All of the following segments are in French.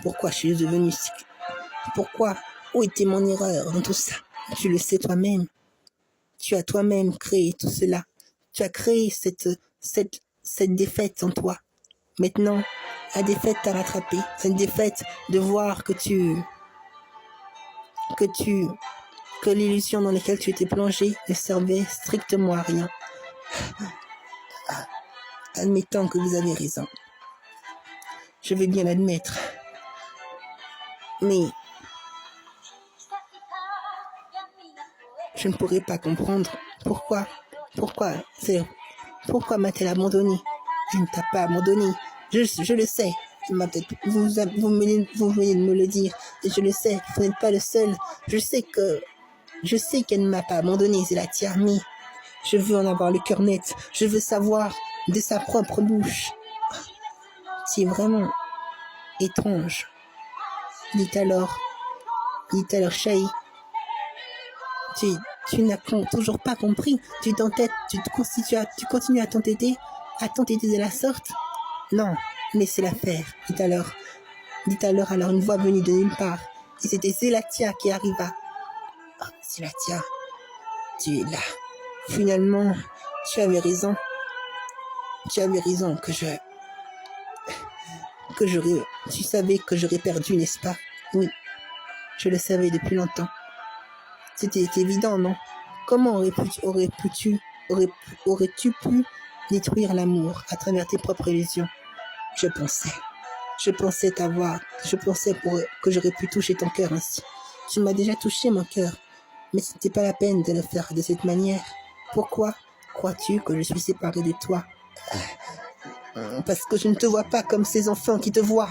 Pourquoi je suis devenue si... Pourquoi? Où était mon erreur dans tout ça? Tu le sais toi-même. Tu as toi-même créé tout cela. Tu as créé cette défaite en toi. Maintenant, la défaite t'a rattrapé. Cette défaite de voir que l'illusion dans laquelle tu étais plongé ne servait strictement à rien. Admettons que vous avez raison. Je vais bien l'admettre. Mais je ne pourrais pas comprendre pourquoi m'a-t-elle abandonné? Je ne t'ai pas abandonné. Je le sais. Vous venez de me le dire. Et je le sais. Vous n'êtes pas le seul. Je sais qu'elle ne m'a pas abandonné. C'est la tienne. Mais je veux en avoir le cœur net. Je veux savoir de sa propre bouche. C'est vraiment étrange. Dit alors, Chérie, tu n'as toujours pas compris. Tu continues à t'entêter de la sorte. Non, laissez-la faire. Dit alors une voix venue de nulle part. Et c'était Zelatia qui arriva. Oh, Zelatia, tu es là. Finalement, tu avais raison. Tu savais que j'aurais perdu, n'est-ce pas? Oui, je le savais depuis longtemps. C'était évident, non? Comment aurais-tu pu détruire l'amour à travers tes propres illusions? Je pensais que j'aurais pu toucher ton cœur ainsi. Tu m'as déjà touché mon cœur, mais ce n'était pas la peine de le faire de cette manière. Pourquoi crois-tu que je suis séparée de toi? Parce que je ne te vois pas comme ces enfants qui te voient.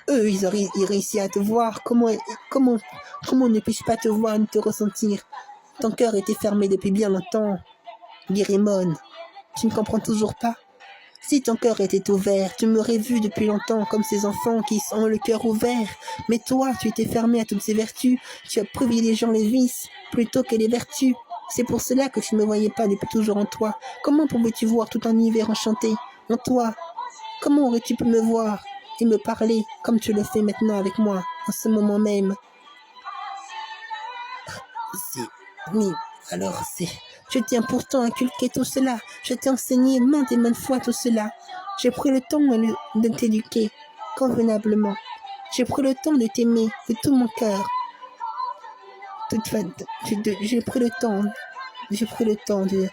Eux, ils réussissent à te voir. Comment ne puis-je pas te voir ni te ressentir? Ton cœur était fermé depuis bien longtemps. Guérimone, tu ne comprends toujours pas? Si ton cœur était ouvert, tu m'aurais vu depuis longtemps comme ces enfants qui ont le cœur ouvert. Mais toi, tu étais fermé à toutes ces vertus. Tu as privilégié les vices plutôt que les vertus. C'est pour cela que tu ne me voyais pas depuis toujours en toi. Comment pouvais-tu voir tout un univers enchanté en toi? Comment aurais-tu pu me voir et me parler comme tu le fais maintenant avec moi, en ce moment même? Je t'ai pourtant inculqué tout cela. Je t'ai enseigné maintes et maintes fois tout cela. J'ai pris le temps de t'éduquer convenablement. J'ai pris le temps de t'aimer de tout mon cœur. J'ai pris le temps de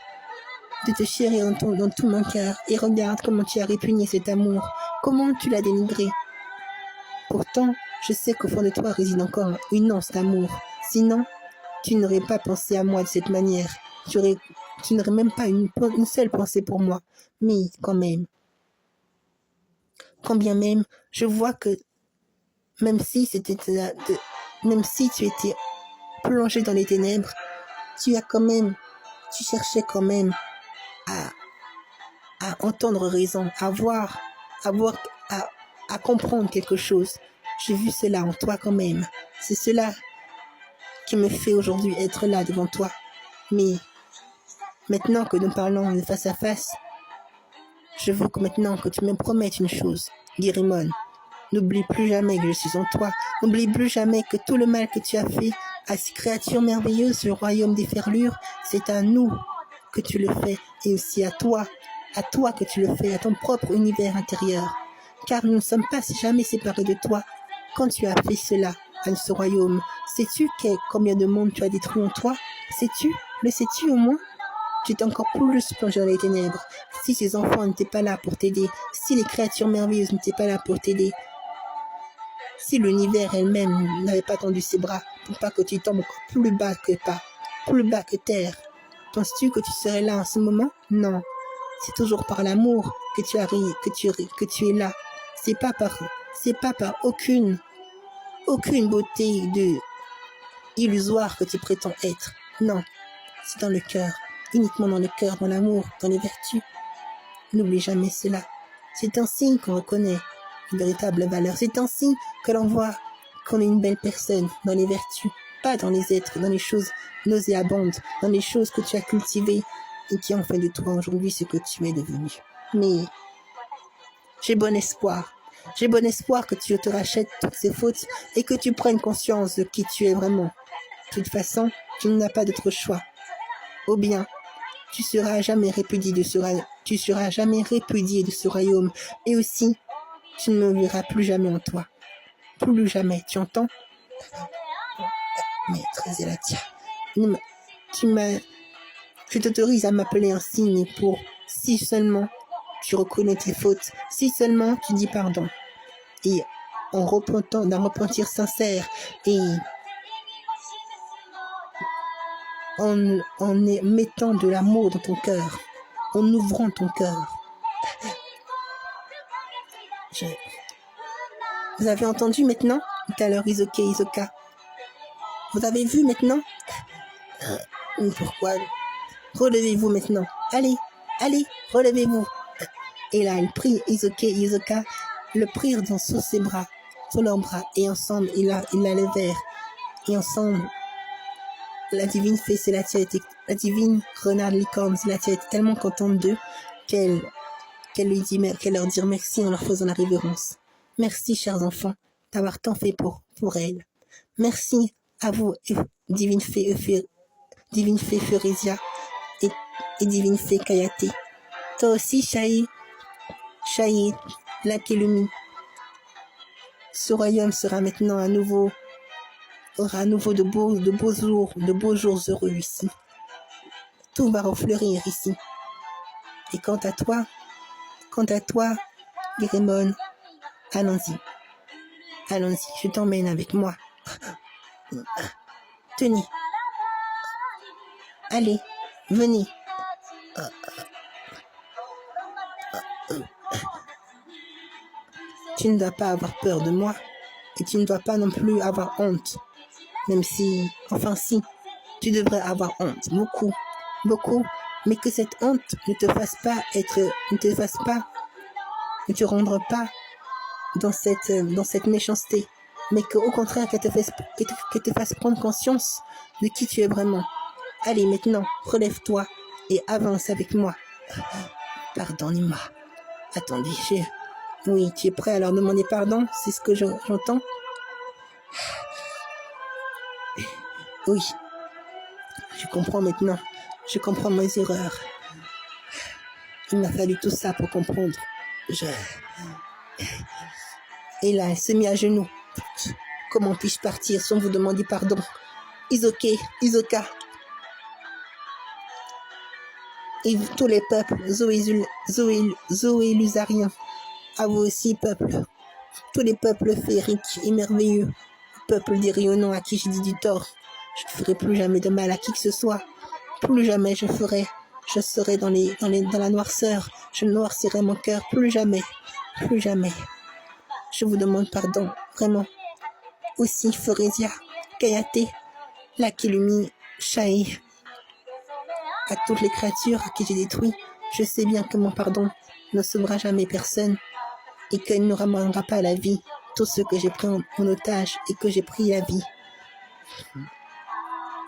te chérir dans tout mon cœur. Et regarde comment tu as répugné cet amour. Comment tu l'as dénigré. Pourtant, je sais qu'au fond de toi réside encore une once d'amour. Sinon, tu n'aurais pas pensé à moi de cette manière. Tu n'aurais même pas une seule pensée pour moi. Mais quand bien même, je vois que même si tu étais plongé dans les ténèbres, tu cherchais quand même à entendre raison, à comprendre quelque chose. J'ai vu cela en toi quand même. C'est cela qui me fait aujourd'hui être là devant toi. Mais maintenant que nous parlons de face à face, je veux maintenant que tu me promettes une chose, Guérimone. N'oublie plus jamais que je suis en toi. N'oublie plus jamais que tout le mal que tu as fait à ces créatures merveilleuses du royaume des ferlures, c'est à nous que tu le fais et aussi à toi que tu le fais, à ton propre univers intérieur. Car nous ne sommes pas jamais séparés de toi. Quand tu as fait cela à ce royaume, sais-tu combien de monde tu as détruit en toi? Sais-tu? Le sais-tu au moins? Tu t'es encore plus plongé dans les ténèbres. Si ces enfants n'étaient pas là pour t'aider, si les créatures merveilleuses n'étaient pas là pour t'aider, si l'univers elle-même n'avait pas tendu ses bras pour pas que tu tombes encore plus bas que terre, penses-tu que tu serais là en ce moment? Non. C'est toujours par l'amour que tu es là. C'est pas par aucune beauté illusoire que tu prétends être. Non. C'est dans le cœur. Uniquement dans le cœur, dans l'amour, dans les vertus. N'oublie jamais cela. C'est ainsi qu'on reconnaît une véritable valeur. C'est ainsi que l'on voit qu'on est une belle personne dans les vertus, pas dans les êtres, dans les choses nauséabondes, dans les choses que tu as cultivées et qui ont fait de toi aujourd'hui ce que tu es devenu. Mais j'ai bon espoir. J'ai bon espoir que tu te rachètes toutes ces fautes et que tu prennes conscience de qui tu es vraiment. De toute façon, tu n'as pas d'autre choix. Ou bien, tu seras jamais répudié de ce royaume. Et aussi, tu ne me verras plus jamais en toi. Plus jamais, tu entends? Maître Zelatia, je t'autorise à m'appeler un signe pour si seulement tu reconnais tes fautes, si seulement tu dis pardon. Et en repentant d'un repentir sincère et en mettant de l'amour dans ton cœur, en ouvrant ton cœur. Vous avez entendu maintenant? Tout à l'heure, Isoka. Vous avez vu maintenant? Pourquoi? Relevez-vous maintenant. Allez, relevez-vous. Et là, il prit Isoka, le prirent sous ses bras, sous leurs bras, et ensemble, ils la levèrent. Et ensemble, la divine fée Zelatia la divine renarde licorne Zelatia était tellement contente d'eux qu'elle leur dit merci en leur faisant la révérence. Merci, chers enfants, d'avoir tant fait pour elle. Merci à vous, divine fée Furizia et divine fée Kayate. Toi aussi, Shai, Lakelumi. Ce royaume sera maintenant aura à nouveau de beaux jours heureux ici. Tout va refleurir ici. Et quant à toi, Guérémon, allons-y, je t'emmène avec moi. Tenez, allez, venez. Tu ne dois pas avoir peur de moi et tu ne dois pas non plus avoir honte. Même si, tu devrais avoir honte, beaucoup, mais que cette honte ne te rende pas dans cette méchanceté, mais qu'au contraire, qu'elle te fasse prendre conscience de qui tu es vraiment. Allez, maintenant, relève-toi et avance avec moi. Pardonnez-moi. Attendez, oui, tu es prêt à leur demander pardon? C'est ce que j'entends? Oui, je comprends maintenant. Je comprends mes erreurs. Il m'a fallu tout ça pour comprendre. Et là, elle se mit à genoux. Comment puis-je partir sans vous demander pardon? Isoka. Et tous les peuples, Zoé-Lusariens, à vous aussi, peuple. Tous les peuples féeriques et merveilleux. Peuple des rayonnants à qui j'ai dit du tort. Je ne ferai plus jamais de mal à qui que ce soit. Plus jamais je serai dans la noirceur. Je noircirai mon cœur. Plus jamais. Je vous demande pardon, vraiment. Aussi, Furizia, Kayate, Lakelumi, Shai, à toutes les créatures à qui j'ai détruit, je sais bien que mon pardon ne sauvera jamais personne et qu'il ne ramènera pas à la vie tous ceux que j'ai pris en otage et que j'ai pris la vie.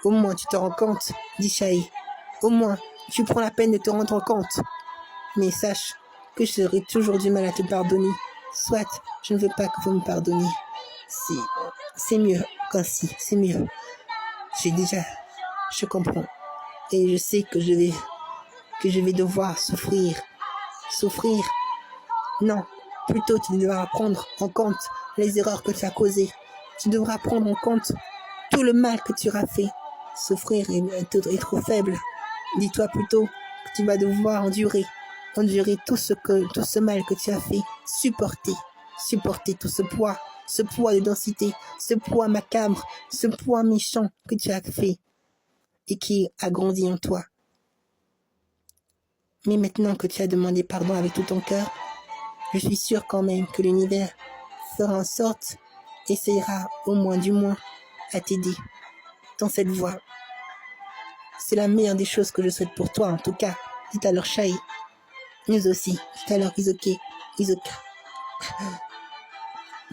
Au moins tu te rends compte, dit Shai. Au moins tu prends la peine de te rendre compte. Mais sache que j'aurai toujours du mal à te pardonner. Soit je ne veux pas que vous me pardonniez. C'est mieux qu'ainsi, c'est mieux. Je comprends. Et je sais que je vais devoir souffrir. Non, plutôt tu devras prendre en compte les erreurs que tu as causées. Tu devras prendre en compte tout le mal que tu auras fait. Souffrir est trop faible. Dis-toi plutôt que tu vas devoir endurer tout ce mal que tu as fait. Supporter tout ce poids de densité, ce poids macabre, ce poids méchant que tu as fait et qui a grandi en toi. Mais maintenant que tu as demandé pardon avec tout ton cœur, je suis sûre quand même que l'univers fera en sorte, essayera du moins, à t'aider dans cette voie. C'est la meilleure des choses que je souhaite pour toi, en tout cas. Dit alors Shai. Nous aussi. Dit alors Isoka.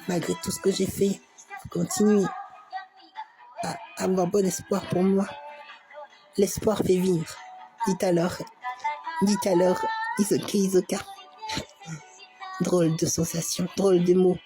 Malgré tout ce que j'ai fait, continue à avoir bon espoir pour moi. L'espoir fait vivre. Dit alors Isoka. Drôle de sensation, drôle de mots.